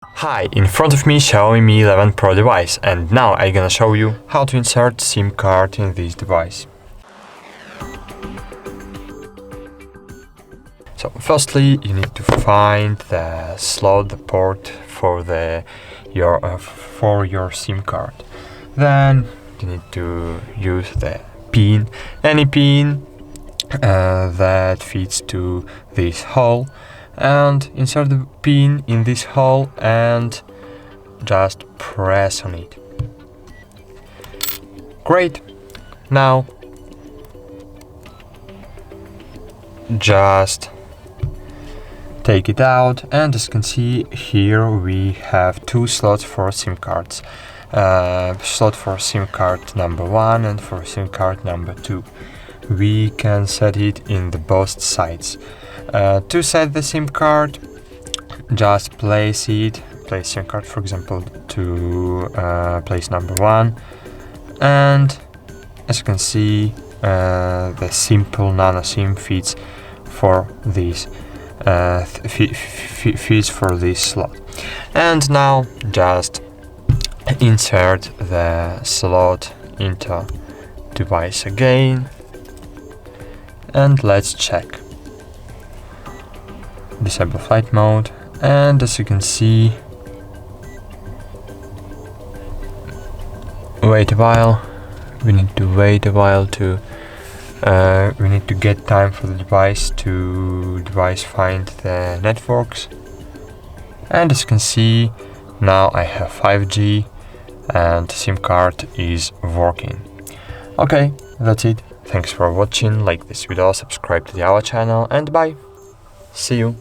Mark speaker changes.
Speaker 1: Hi, in front of me Xiaomi Mi 11 Pro device, and now I'm gonna show you how to insert SIM card in this device. So firstly you need to find the slot, the port for your SIM card. Then you need to use the pin, any pin that fits to this hole, and insert the pin in this hole and just press on it. Great. Now just take it out, and as you can see here we have two slots for SIM cards. Slot for SIM card number 1 and for SIM card number 2. We can set it in the both sides. To set the SIM card, just place SIM card, for example, to place number 1, and as you can see the simple nano SIM fits for this fits for this slot. And now just insert the slot into device again, and let's check. Disable flight mode, and as you can see, wait a while. We need to wait a while to we need to get time for the device to find the networks. And as you can see, now I have 5G and SIM card is working. Okay, that's it. Thanks for watching. Like this video, subscribe to our channel, and bye. See you.